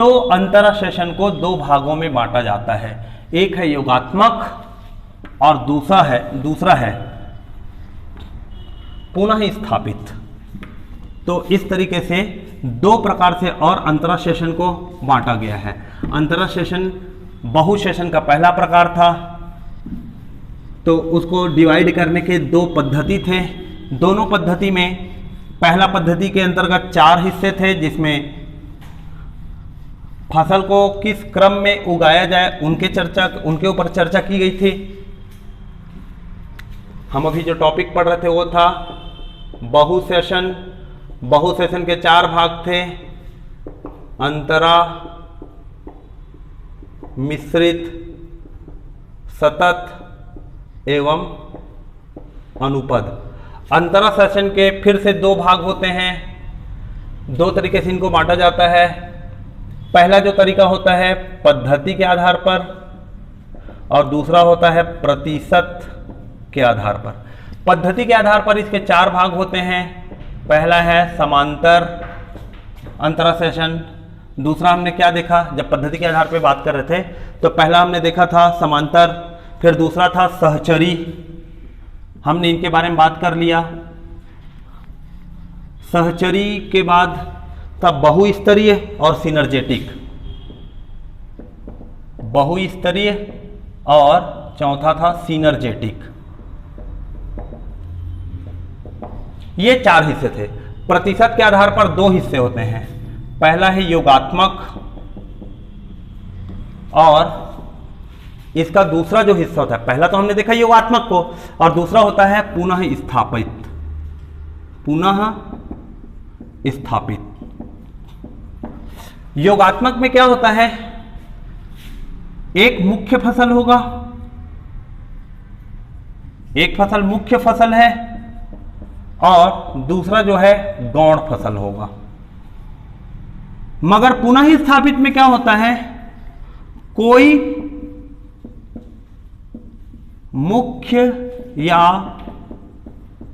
तो अंतरा सेशन को दो भागों में बांटा जाता है, एक है योगात्मक और दूसरा है पुनः स्थापित। तो इस तरीके से दो प्रकार से और अंतरा सेशन को बांटा गया है। अंतरा सेशन बहु सेशन का पहला प्रकार था, तो उसको डिवाइड करने के दो पद्धति थे। दोनों पद्धति में पहला पद्धति के अंतर्गत 4 हिस्से थे, जिसमें फसल को किस क्रम में उगाया जाए उनके ऊपर चर्चा की गई थी। हम अभी जो टॉपिक पढ़ रहे थे वो था बहु सेशन। बहु सेशन के 4 भाग थे, अंतरा, मिश्रित, सतत एवं अनुपद। अंतरा सेशन के फिर से 2 भाग होते हैं, 2 तरीके से इनको बांटा जाता है। पहला जो तरीका होता है पद्धति के आधार पर और दूसरा होता है प्रतिशत के आधार पर। पद्धति के आधार पर इसके 4 भाग होते हैं। पहला है समांतर अंतरा सेशन। दूसरा हमने क्या देखा, जब पद्धति के आधार पर बात कर रहे थे तो पहला हमने देखा था समांतर, फिर दूसरा था सहचरी, हमने इनके बारे में बात कर लिया। सहचरी के बाद था बहुस्तरीय और सिनर्जेटिक। बहुस्तरीय और चौथा था सिनर्जेटिक। ये 4 हिस्से थे। प्रतिशत के आधार पर 2 हिस्से होते हैं, पहला है योगात्मक और इसका दूसरा जो हिस्सा होता है, पहला तो हमने देखा योगात्मक को और दूसरा होता है पुनः स्थापित। पुनः स्थापित योगात्मक में क्या होता है, एक मुख्य फसल होगा, एक फसल मुख्य फसल है और दूसरा जो है गौण फसल होगा। मगर पुनः स्थापित में क्या होता है, कोई मुख्य या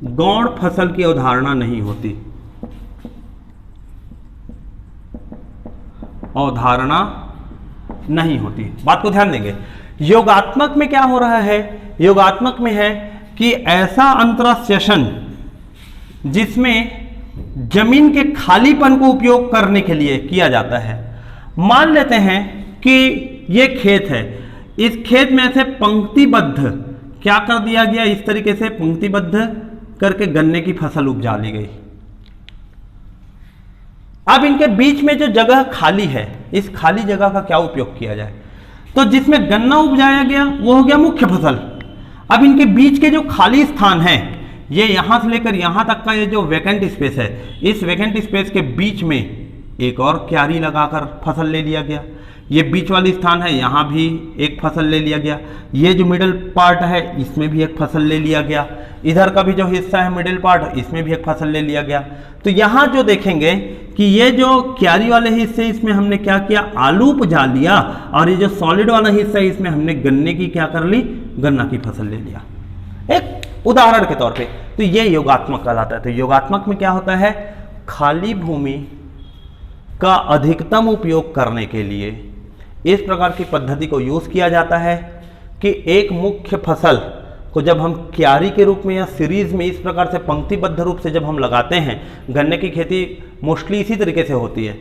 गौण फसल की अवधारणा नहीं होती, अवधारणा नहीं होती। बात को ध्यान देंगे। योगात्मक में क्या हो रहा है, योगात्मक में है कि ऐसा अंतरा सेशन जिसमें जमीन के खालीपन को उपयोग करने के लिए किया जाता है। मान लेते हैं कि यह खेत है, इस खेत में से पंक्तिबद्ध क्या कर दिया गया, इस तरीके से पंक्तिबद्ध करके गन्ने की फसल उपजा ली गई। अब इनके बीच में जो जगह खाली है, इस खाली जगह का क्या उपयोग किया जाए, तो जिसमें गन्ना उपजाया गया वो हो गया मुख्य फसल। अब इनके बीच के जो खाली स्थान है, ये यहां से लेकर यहां तक का ये जो वैकेंट स्पेस है, इस वैकेंट स्पेस के बीच में एक और क्यारी लगाकर फसल ले लिया गया। ये बीच वाली स्थान है, यहां भी एक फसल ले लिया गया। ये जो मिडिल पार्ट है इसमें भी एक फसल ले लिया गया। इधर का भी जो हिस्सा है मिडिल पार्ट, इसमें भी एक फसल ले लिया गया। तो यहां जो देखेंगे कि ये जो क्यारी वाले हिस्से, इसमें हमने क्या किया, आलू उपजा लिया और ये जो सॉलिड वाला हिस्सा है इसमें हमने गन्ने की क्या कर ली, गन्ना की फसल ले लिया, एक उदाहरण के तौर पे। तो ये योगात्मक कहलाता है। तो योगात्मक में क्या होता है, खाली भूमि का अधिकतम उपयोग करने के लिए इस प्रकार की पद्धति को यूज किया जाता है कि एक मुख्य फसल को जब हम क्यारी के रूप में या सीरीज में इस प्रकार से पंक्तिबद्ध रूप से जब हम लगाते हैं, गन्ने की खेती मोस्टली इसी तरीके से होती है,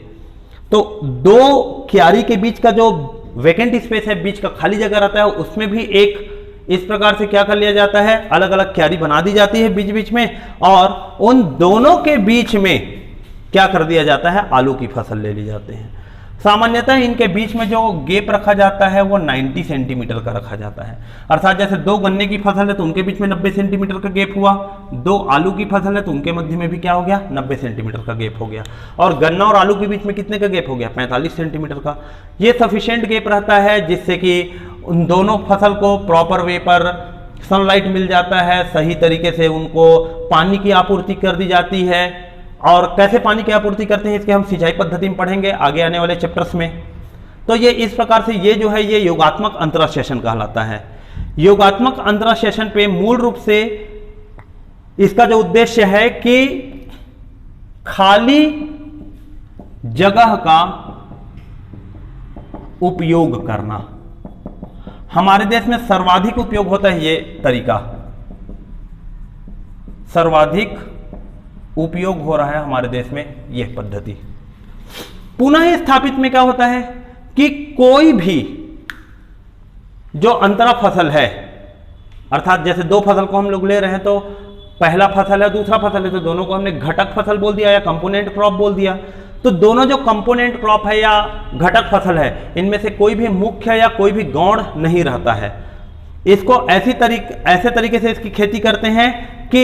तो 2 क्यारी के बीच का जो वैकेंट स्पेस है, बीच का खाली जगह रहता है, उसमें भी एक इस प्रकार से क्या कर लिया जाता है, अलग अलग क्यारी बना दी जाती है बीच बीच में, और उन दोनों के बीच में क्या कर दिया जाता है, आलू की फसल ले ली जाते हैं। सामान्यतः इनके बीच में जो गैप रखा जाता है वो 90 सेंटीमीटर का रखा जाता है। अर्थात जैसे 2 गन्ने की फसल है तो उनके बीच में 90 सेंटीमीटर का गैप हुआ, 2 आलू की फसल है तो उनके मध्य में भी क्या हो गया, 90 सेंटीमीटर का गैप हो गया। और गन्ना और आलू के बीच में कितने का गैप हो गया, 45 सेंटीमीटर का। ये सफिशिएंट गैप रहता है जिससे कि उन दोनों फसल को प्रॉपर वे पर सनलाइट मिल जाता है, सही तरीके से उनको पानी की आपूर्ति कर दी जाती है। और कैसे पानी की आपूर्ति करते हैं इसके हम सिंचाई पद्धति में पढ़ेंगे आगे आने वाले चैप्टर्स में। तो ये इस प्रकार से ये जो है ये योगात्मक अंतरा सेशन कहलाता है। योगात्मक अंतरा सेशन पे मूल रूप से इसका जो उद्देश्य है कि खाली जगह का उपयोग करना। हमारे देश में सर्वाधिक उपयोग होता है ये तरीका, सर्वाधिक उपयोग हो रहा है हमारे देश में यह पद्धति। पुनः स्थापित में क्या होता है कि कोई भी जो अंतरा फसल है, अर्थात जैसे दो फसल को हम लोग ले रहे हैं तो पहला फसल है दूसरा फसल है, तो दोनों को हमने घटक फसल बोल दिया या कंपोनेंट क्रॉप बोल दिया। तो दोनों जो कंपोनेंट क्रॉप है या घटक फसल है, इनमें से कोई भी मुख्य या कोई भी गौण नहीं रहता है। इसको ऐसे तरीके से इसकी खेती करते हैं कि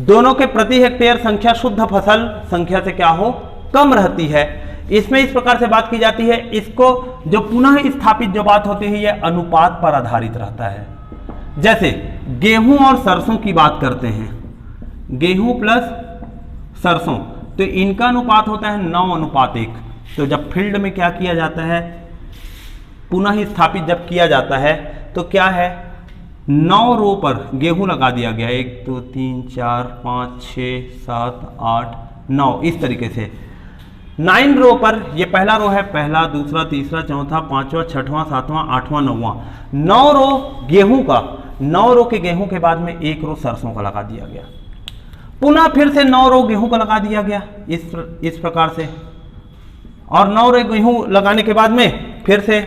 दोनों के प्रति हेक्टेयर संख्या शुद्ध फसल संख्या से क्या हो, कम रहती है। इसमें इस प्रकार से बात की जाती है, इसको जो पुनः स्थापित जो बात होती है यह अनुपात पर आधारित रहता है। जैसे गेहूं और सरसों की बात करते हैं, गेहूं प्लस सरसों, तो इनका अनुपात होता है 9:1। तो जब फील्ड में क्या किया जाता है, पुनः स्थापित जब किया जाता है तो क्या है, 9 रो पर गेहूं लगा दिया गया, 1 2 3 4 5 6 7 8 9, इस तरीके से 9 रो पर, ये पहला रो है, पहला दूसरा तीसरा चौथा पांचवा छठवां सातवां आठवां नौवां, 9 रो गेहूं का, 9 रो के गेहूं के बाद में 1 रो सरसों का लगा दिया गया, पुनः फिर से 9 रो गेहूं का लगा दिया गया इस प्रकार से, और 9 रो गेहूं लगाने के बाद में फिर से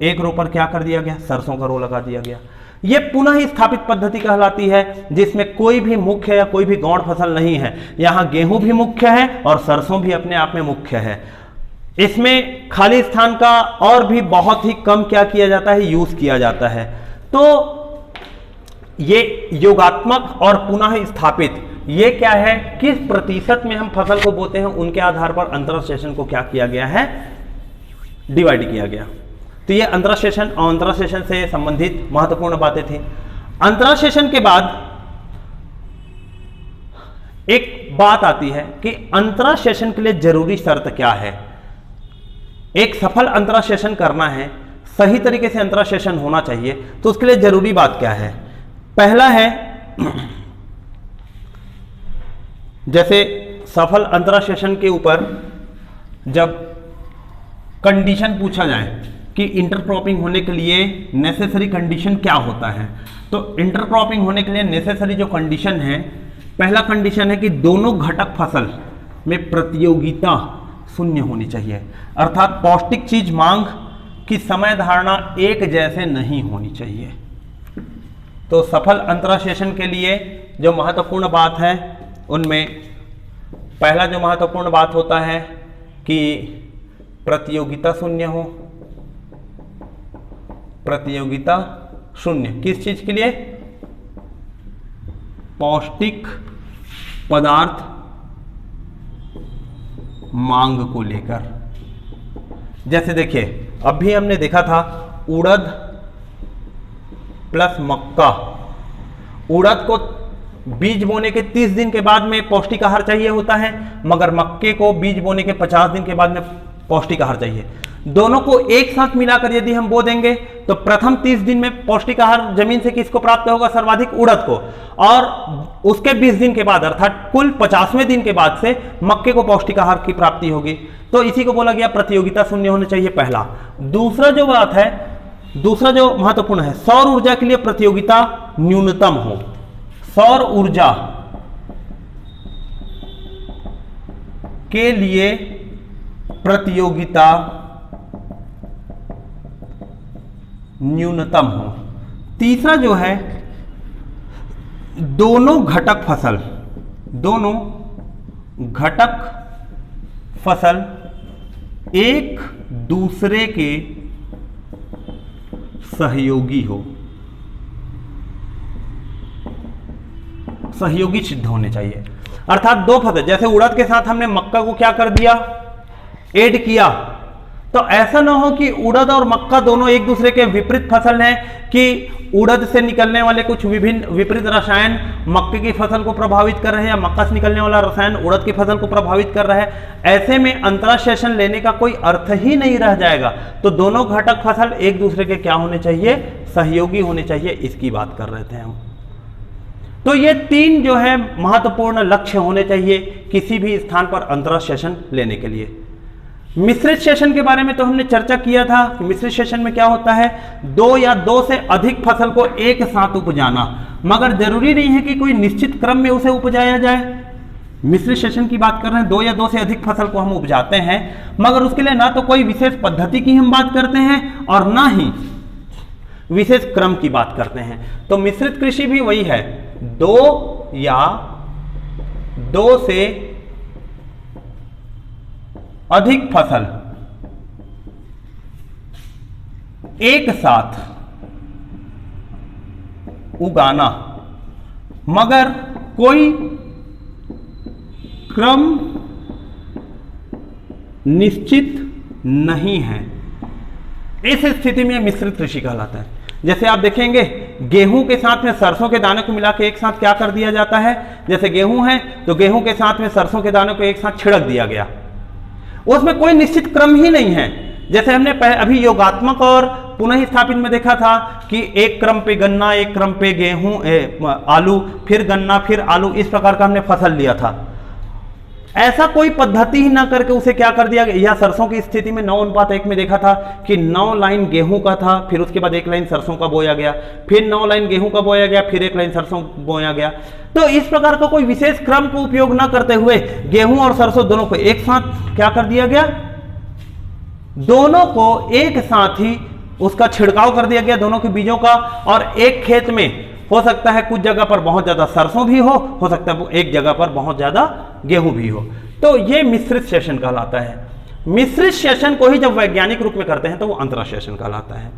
1 रो पर क्या कर दिया गया, सरसों का रो लगा दिया गया। यह पुनः स्थापित पद्धति कहलाती है, जिसमें कोई भी मुख्य या कोई भी गौण फसल नहीं है। यहां गेहूं भी मुख्य है और सरसों भी अपने आप में मुख्य है। इसमें खाली स्थान का और भी बहुत ही कम क्या किया जाता है, यूज किया जाता है। तो ये योगात्मक और पुनः स्थापित, ये क्या है, किस प्रतिशत में हम फसल को बोते हैं उनके आधार पर अंतरा सेशन को क्या किया गया है, डिवाइड किया गया। तो ये अंतरा सेशन और अंतरा सेशन से संबंधित महत्वपूर्ण बातें थी। अंतरा सेशन के बाद एक बात आती है कि अंतरा सेशन के लिए जरूरी शर्त क्या है। एक सफल अंतरा सेशन करना है, सही तरीके से अंतरा सेशन होना चाहिए, तो उसके लिए जरूरी बात क्या है। पहला है, जैसे सफल अंतरा सेशन के ऊपर जब कंडीशन पूछा जाए कि इंटरक्रॉपिंग होने के लिए नेसेसरी कंडीशन क्या होता है, तो इंटरक्रॉपिंग होने के लिए नेसेसरी जो कंडीशन है, पहला कंडीशन है कि दोनों घटक फसल में प्रतियोगिता शून्य होनी चाहिए, अर्थात पौष्टिक चीज मांग की समय धारणा एक जैसे नहीं होनी चाहिए। तो सफल अंतरा सेशन के लिए जो महत्वपूर्ण बात है, उनमें पहला जो महत्वपूर्ण बात होता है कि प्रतियोगिता शून्य हो। प्रतियोगिता शून्य किस चीज के लिए, पौष्टिक पदार्थ मांग को लेकर। जैसे देखिए, अभी हमने देखा था उड़द प्लस मक्का, उड़द को बीज बोने के 30 दिन के बाद में पौष्टिक आहार चाहिए होता है, मगर मक्के को बीज बोने के 50 दिन के बाद में पौष्टिक आहार चाहिए। दोनों को एक साथ मिलाकर यदि हम बो देंगे तो प्रथम 30 दिन में पौष्टिक आहार जमीन से किसको प्राप्त होगा, सर्वाधिक उड़द को, और उसके 20 दिन के बाद अर्थात कुल 50वें दिन के बाद से मक्के को पौष्टिक आहार की प्राप्ति होगी। तो इसी को बोला गया प्रतियोगिता शून्य होना चाहिए, पहला। दूसरा जो बात है, दूसरा जो महत्वपूर्ण है, सौर ऊर्जा के लिए प्रतियोगिता न्यूनतम हो। सौर ऊर्जा के लिए प्रतियोगिता न्यूनतम हो। तीसरा जो है, दोनों घटक फसल एक दूसरे के सहयोगी हो, सहयोगी सिद्ध होने चाहिए। अर्थात दो फसल, जैसे उड़द के साथ हमने मक्का को क्या कर दिया, ऐड किया, तो ऐसा ना हो कि उड़द और मक्का दोनों एक दूसरे के विपरीत फसल हैं, कि उड़द से निकलने वाले कुछ विभिन्न विपरीत रसायन मक्के की फसल को प्रभावित कर रहे हैं, या मक्का से निकलने वाला रसायन उड़द की फसल को प्रभावित कर रहा है। ऐसे में अंतरा सेशन लेने का कोई अर्थ ही नहीं रह जाएगा। तो दोनों घटक फसल एक दूसरे के क्या होने चाहिए, सहयोगी होने चाहिए, इसकी बात कर रहे थे हम। तो ये 3 जो है महत्वपूर्ण लक्ष्य होने चाहिए किसी भी स्थान पर अंतरा सेशन लेने के लिए। मिश्रित सेशन के बारे में तो हमने चर्चा किया था कि मिश्रित सेशन में क्या होता है, दो या दो से अधिक फसल को एक साथ उपजाना, मगर जरूरी नहीं है कि कोई निश्चित क्रम में उसे उपजाया जाए। मिश्रित सेशन की बात कर रहे हैं, दो या दो से अधिक फसल को हम उपजाते हैं, मगर उसके लिए ना तो कोई विशेष पद्धति की हम बात करते हैं और ना ही विशेष क्रम की बात करते हैं। तो मिश्रित कृषि भी वही है, दो या दो से अधिक फसल एक साथ उगाना, मगर कोई क्रम निश्चित नहीं है। इस स्थिति में मिश्रित कृषि कहलाता है। जैसे आप देखेंगे गेहूं के साथ में सरसों के दाने को मिला के एक साथ क्या कर दिया जाता है, जैसे गेहूं है तो गेहूं के साथ में सरसों के दानों को एक साथ छिड़क दिया गया, उसमें कोई निश्चित क्रम ही नहीं है। जैसे हमने अभी योगात्मक और पुनः स्थापित में देखा था कि एक क्रम पे गन्ना, एक क्रम पे गेहूं, आलू, फिर गन्ना, फिर आलू, इस प्रकार का हमने फसल लिया था। ऐसा कोई पद्धति ही ना करके उसे क्या कर दिया गया, या सरसों की स्थिति में 9:1 में देखा था कि 9 लाइन गेहूं का था, फिर उसके बाद 1 लाइन सरसों का बोया गया, फिर 9 लाइन गेहूं का बोया गया, फिर 1 लाइन सरसों बोया गया। तो इस प्रकार का कोई विशेष क्रम को उपयोग ना करते हुए गेहूं और सरसों दोनों को एक साथ क्या कर दिया गया, दोनों को एक साथ ही उसका छिड़काव कर दिया गया, दोनों के बीजों का। और एक खेत में हो सकता है कुछ जगह पर बहुत ज्यादा सरसों भी हो सकता है एक जगह पर बहुत ज्यादा गेहूं भी हो। तो यह मिश्रित सेशन कहलाता है। मिश्रित सेशन को ही जब वैज्ञानिक रूप में करते हैं तो वो अंतरा सेशन कहलाता है।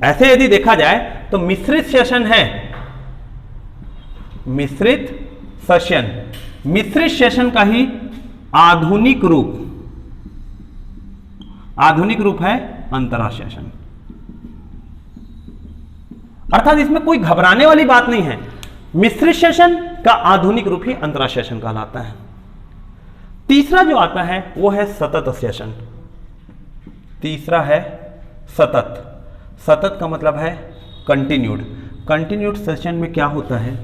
ऐसे यदि देखा जाए तो मिश्रित सेशन है, मिश्रित सेशन, मिश्रित सेशन का ही आधुनिक रूप है अंतरा सेशन। अर्थात इसमें कोई घबराने वाली बात नहीं है। मिश्रित सेशन का आधुनिक रूप ही अंतरा सेशन कहलाता है। तीसरा जो आता है वो है सतत सेशन। तीसरा है सतत। सतत का मतलब है कंटिन्यूड। कंटिन्यूड सेशन में क्या होता है,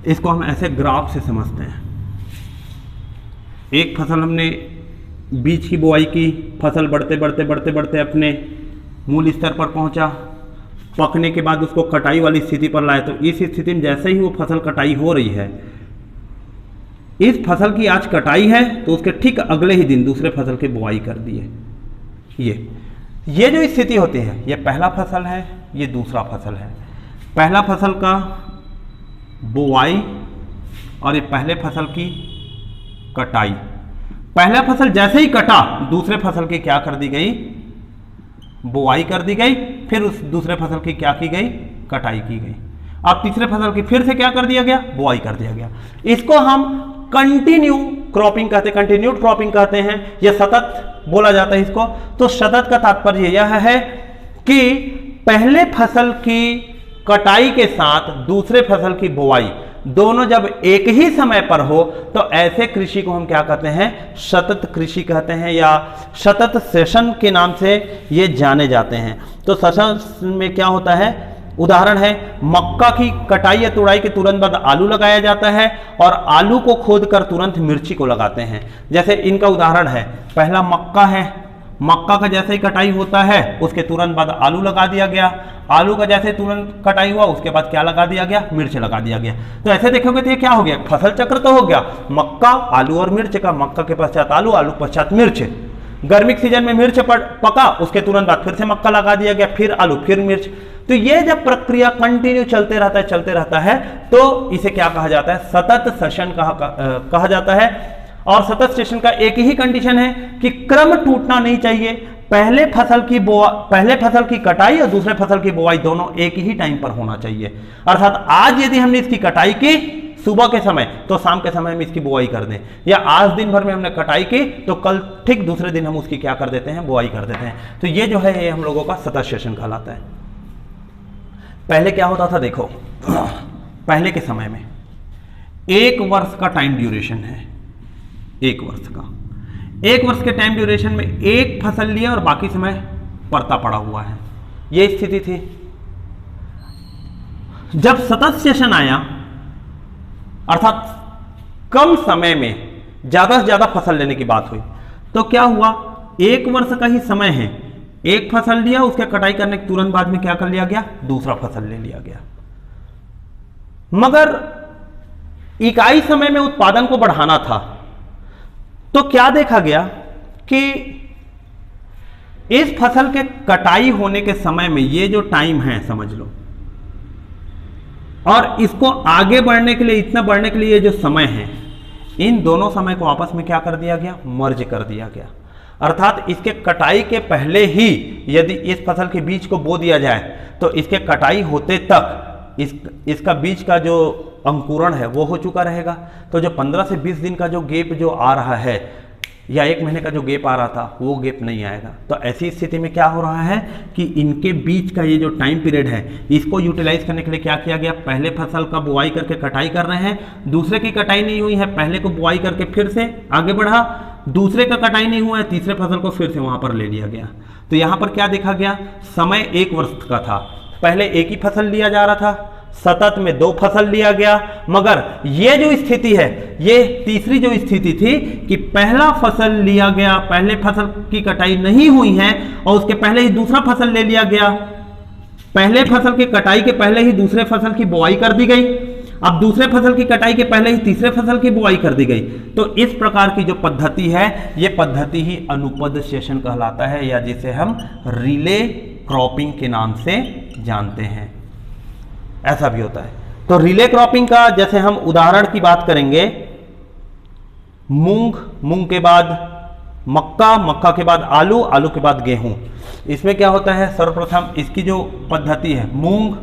इसको हम ऐसे ग्राफ से समझते हैं। एक फसल हमने बीज की बुआई की, फसल बढ़ते बढ़ते बढ़ते बढ़ते अपने मूल स्तर पर पहुंचा, पकने के बाद उसको कटाई वाली स्थिति पर लाए। तो इस स्थिति में जैसे ही वो फसल कटाई हो रही है, इस फसल की आज कटाई है तो उसके ठीक अगले ही दिन दूसरे फसल की बुआई कर दिए। ये जो स्थिति होती है, ये पहला फसल है, ये दूसरा फसल है। पहला फसल का बुआई और ये पहले फसल की कटाई। पहला फसल जैसे ही कटा, दूसरे फसल की क्या कर दी गई, बुआई कर दी गई। फिर उस दूसरे फसल की क्या की गई, कटाई की गई। अब तीसरे फसल की फिर से क्या कर दिया गया, बुआई कर दिया गया। इसको हम कंटिन्यू क्रॉपिंग कहते हैं, कंटिन्यूड क्रॉपिंग कहते हैं, यह सतत बोला जाता है इसको। तो सतत का तात्पर्य यह है कि पहले फसल की कटाई के साथ दूसरे फसल की बुआई दोनों जब एक ही समय पर हो तो ऐसे कृषि को हम क्या कहते हैं, सतत कृषि कहते हैं, या सतत सेशन के नाम से ये जाने जाते हैं। तो सेशन में क्या होता है, उदाहरण है मक्का की कटाई या तुड़ाई के तुरंत बाद आलू लगाया जाता है और आलू को खोदकर तुरंत मिर्ची को लगाते हैं। जैसे इनका उदाहरण है, पहला मक्का है, मक्का का जैसे ही कटाई होता है उसके तुरंत बाद आलू लगा दिया गया, आलू का जैसे तुरंत कटाई हुआ उसके बाद क्या लगा दिया गया, मिर्च लगा दिया गया। तो ऐसे देखोगे तो ये क्या हो गया, फसल चक्र तो हो गया, मक्का, आलू और मिर्च का। मक्का के पश्चात आलू, आलू के पश्चात मिर्च। गर्मी के सीजन में मिर्च पका, उसके तुरंत बाद फिर से मक्का लगा दिया गया, फिर आलू, फिर मिर्च। तो ये जब प्रक्रिया कंटिन्यू चलते रहता है तो इसे क्या कहा जाता है, सतत सेशन कहा जाता है। और सतत सेशन का एक ही कंडीशन है कि क्रम टूटना नहीं चाहिए। पहले फसल की कटाई और दूसरे फसल की बुआई दोनों एक ही टाइम पर होना चाहिए। अर्थात आज यदि हमने इसकी कटाई की सुबह के समय तो शाम के समय में इसकी बुआई कर दें, या आज दिन भर में हमने कटाई की तो कल ठीक दूसरे दिन हम उसकी क्या कर देते हैं, बुआई कर देते हैं। तो ये जो है ये हम लोगों का सतत सेशन कहलाता है। पहले क्या होता था, देखो पहले के समय में 1 वर्ष का टाइम ड्यूरेशन है, 1 वर्ष का, 1 वर्ष के टाइम ड्यूरेशन में एक फसल लिया और बाकी समय पड़ता पड़ा हुआ है, ये स्थिति थी। जब सतत सेशन आया, अर्थात कम समय में ज्यादा से ज्यादा फसल लेने की बात हुई, तो क्या हुआ, 1 वर्ष का ही समय है, एक फसल लिया, उसके कटाई करने के तुरंत बाद में क्या कर लिया गया, दूसरा फसल ले लिया गया। मगर इकाई समय में उत्पादन को बढ़ाना था, तो क्या देखा गया कि इस फसल के कटाई होने के समय में ये जो टाइम है समझ लो, और इसको आगे बढ़ने के लिए, इतना बढ़ने के लिए ये जो समय है, इन दोनों समय को आपस में क्या कर दिया गया, मर्ज कर दिया गया। अर्थात इसके कटाई के पहले ही यदि इस फसल के बीज को बो दिया जाए तो इसके कटाई होते तक इसका बीज का जो अंकुरण है वो हो चुका रहेगा। तो जो 15 से 20 दिन का जो गैप जो आ रहा है, या 1 महीने का जो गैप आ रहा था, वो गैप नहीं आएगा। तो ऐसी स्थिति में क्या हो रहा है कि इनके बीच का ये जो टाइम पीरियड है, इसको यूटिलाइज करने के लिए क्या किया गया, पहले फसल का बुआई करके कटाई कर रहे हैं, दूसरे की कटाई नहीं हुई है, पहले को बुआई करके फिर से आगे बढ़ा, दूसरे का कटाई नहीं हुआ है, तीसरे फसल को फिर से वहां पर ले लिया गया। तो यहां पर क्या देखा गया, समय 1 वर्ष का था, पहले एक ही फसल लिया जा रहा था, सतत में 2 फसल लिया गया। मगर ये जो स्थिति है, ये तीसरी जो स्थिति थी कि पहला फसल लिया गया, पहले फसल की कटाई नहीं हुई है और उसके पहले ही दूसरा फसल ले लिया गया, पहले फसल की कटाई के पहले ही दूसरे फसल की बुआई कर दी गई, अब दूसरे फसल की कटाई के पहले ही तीसरे फसल की बुआई कर दी गई। तो इस प्रकार की जो पद्धति है, ये पद्धति ही अनुपद सेशन कहलाता है, या जिसे हम रिले क्रॉपिंग के नाम से जानते हैं। ऐसा भी होता है। तो रिले क्रॉपिंग का जैसे हम उदाहरण की बात करेंगे, मूंग, मूंग के बाद मक्का, मक्का के बाद आलू, आलू के बाद गेहूं। इसमें क्या होता है, सर्वप्रथम इसकी जो पद्धति है, मूंग,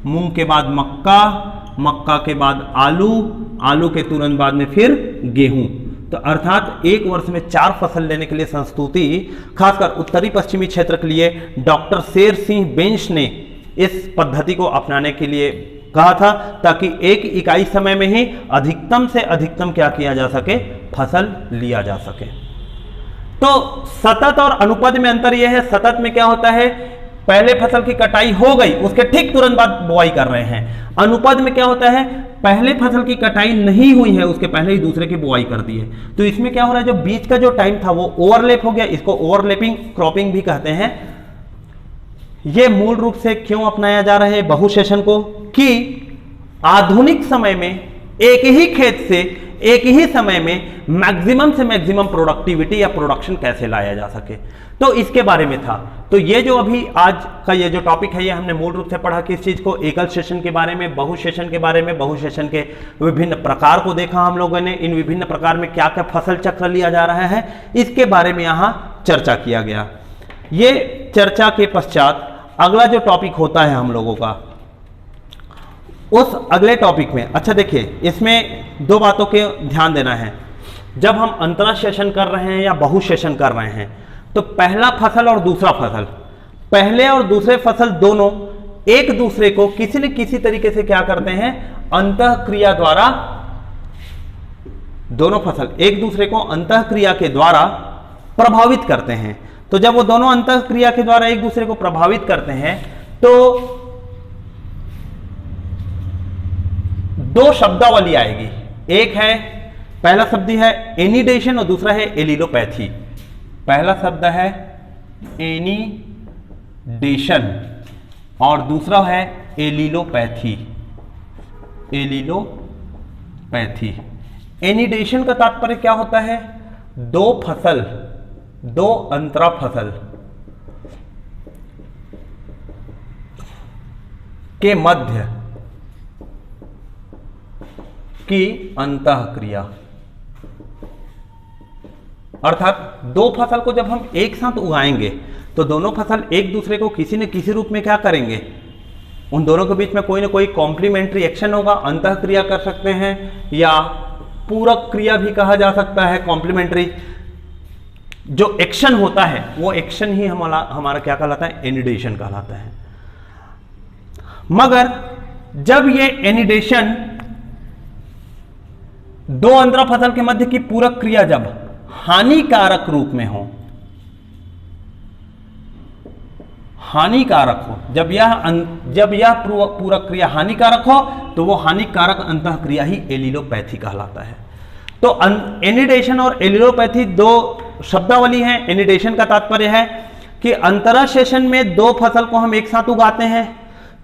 मूंग के बाद मक्का, मक्का के बाद आलू, आलू के तुरंत बाद में फिर गेहूं। तो अर्थात 1 वर्ष में 4 फसल लेने के लिए संस्तुति खासकर उत्तरी पश्चिमी क्षेत्र के लिए डॉक्टर शेर सिंह बेंच ने इस पद्धति को अपनाने के लिए कहा था, ताकि एक इकाई समय में ही अधिकतम से अधिकतम क्या किया जा सके, फसल लिया जा सके। तो सतत और अनुपद में अंतर यह है, सतत में क्या होता है, पहले फसल की कटाई हो गई, उसके ठीक तुरंत बाद बुआई कर रहे हैं। अनुपद में क्या होता है, पहले फसल की कटाई नहीं हुई है, उसके पहले ही दूसरे की बुआई कर दी है। तो इसमें क्या हो रहा है, जो बीच का जो टाइम था वो ओवरलैप हो गया, इसको ओवरलैपिंग क्रॉपिंग भी कहते हैं। यह मूल रूप से क्यों अपनाया जा रहा है बहुसेशन को, कि आधुनिक समय में एक ही खेत से एक ही समय में मैक्सिमम से मैक्सिमम प्रोडक्टिविटी या प्रोडक्शन कैसे लाया जा सके, तो इसके बारे में था। तो ये जो अभी आज का ये जो टॉपिक है, ये हमने मूल रूप से पढ़ा किस चीज को, एकल सेशन के बारे में, बहुसेशन के बारे में, बहुसेशन के विभिन्न प्रकार को देखा हम लोगों ने, इन विभिन्न प्रकार में क्या क्या फसल चक्र लिया जा रहा है, इसके बारे में यहाँ चर्चा किया गया। ये चर्चा के पश्चात अगला जो टॉपिक होता है हम लोगों का, उस अगले टॉपिक में, अच्छा देखिए इसमें 2 बातों के ध्यान देना है। जब हम अंतरा सेशन कर रहे हैं या बहुसेशन कर रहे हैं, तो पहला फसल और दूसरा फसल, पहले और दूसरे फसल दोनों एक दूसरे को किसी न किसी तरीके से क्या करते हैं, अंतःक्रिया द्वारा, दोनों फसल एक दूसरे को अंतःक्रिया के द्वारा प्रभावित करते हैं। तो जब वो दोनों अंतःक्रिया के द्वारा एक दूसरे को प्रभावित करते हैं, तो 2 शब्दावली आएगी। एक है, पहला शब्द है एनिडेशन और दूसरा है एलिलोपैथी। पहला शब्द है एनिडेशन और दूसरा है एलिलोपैथी। एलिलोपैथी, एनिडेशन का तात्पर्य क्या होता है, 2 फसल, 2 अंतरा फसल के मध्य की अंतःक्रिया। अर्थात 2 फसल को जब हम एक साथ उगाएंगे तो दोनों फसल एक दूसरे को किसी न किसी रूप में क्या करेंगे, उन दोनों के बीच में कोई ना कोई कॉम्प्लीमेंट्री एक्शन होगा, अंतःक्रिया कर सकते हैं या पूरक क्रिया भी कहा जा सकता है। कॉम्प्लीमेंट्री जो एक्शन होता है वो एक्शन ही हमारा क्या कहलाता है, एनिडेशन कहलाता है। मगर जब ये एनिडेशन 2 अंतरा फसल के मध्य की पूरक क्रिया जब हानिकारक रूप में हो, हानिकारक हो, जब यह पूरक क्रिया हानिकारक हो, तो वो हानिकारक अंतःक्रिया ही एलिलोपैथी कहलाता है। तो एनिडेशन और एलिलोपैथी 2 शब्दावली है, एनिडेशन का तात्पर्य है कि अंतरा सेशन में दो फसल को हम एक साथ उगाते हैं,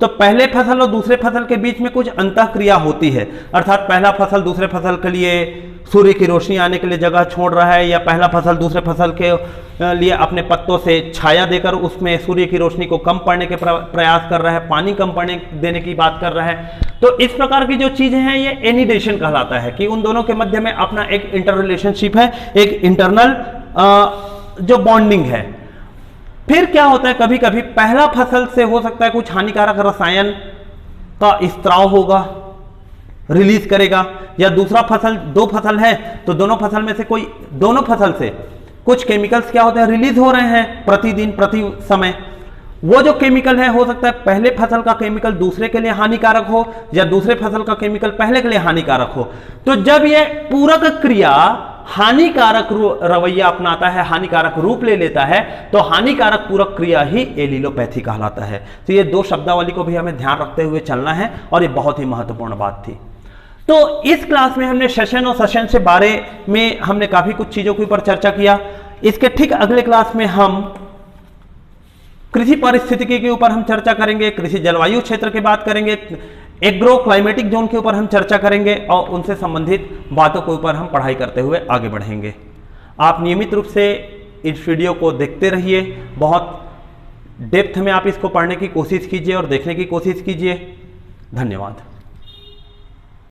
तो पहले फसल और दूसरे फसल के बीच में कुछ अंतःक्रिया होती है, अर्थात पहला फसल दूसरे फसल के लिए सूर्य की रोशनी आने के लिए जगह छोड़ रहा है, या पहला फसल दूसरे फसल के लिए अपने पत्तों से छाया देकर उसमें सूर्य की रोशनी को कम पड़ने के प्रयास कर रहा है, पानी कम पड़ने देने की बात कर रहा है। तो इस प्रकार की जो चीजें हैं ये एनिडेशन कहलाता है कि उन दोनों के मध्य में अपना एक इंटर रिलेशनशिप है, एक इंटरनल जो बॉन्डिंग है। फिर क्या होता है, कभी कभी पहला फसल से हो सकता है कुछ हानिकारक रसायन का स्त्राव होगा, रिलीज करेगा, या दूसरा फसल, दो फसल है तो दोनों फसल में से कोई, दोनों फसल से कुछ केमिकल्स क्या होते हैं, रिलीज हो रहे हैं प्रतिदिन प्रति समय। वो जो केमिकल है, हो सकता है पहले फसल का केमिकल दूसरे के लिए हानिकारक हो, या दूसरे फसल का केमिकल पहले के लिए हानिकारक हो। तो जब ये पूरक क्रिया हानिकारक रवैया अपनाता है, हानिकारक रूप ले लेता है, तो हानिकारक पूरक क्रिया ही एलिलोपैथी कहलाता है। तो ये दो शब्दावली को भी हमें ध्यान रखते हुए चलना है, और ये बहुत ही महत्वपूर्ण बात थी। तो इस क्लास में हमने सेशन और सेशन से बारे में हमने काफी कुछ चीजों के ऊपर चर्चा किया। इसके ठीक अगले क्लास में हम कृषि पारिस्थितिकी के ऊपर हम चर्चा करेंगे, कृषि जलवायु क्षेत्र की बात करेंगे, एग्रो क्लाइमेटिक जोन के ऊपर हम चर्चा करेंगे, और उनसे संबंधित बातों के ऊपर हम पढ़ाई करते हुए आगे बढ़ेंगे। आप नियमित रूप से इस वीडियो को देखते रहिए, बहुत डेप्थ में आप इसको पढ़ने की कोशिश कीजिए और देखने की कोशिश कीजिए। धन्यवाद।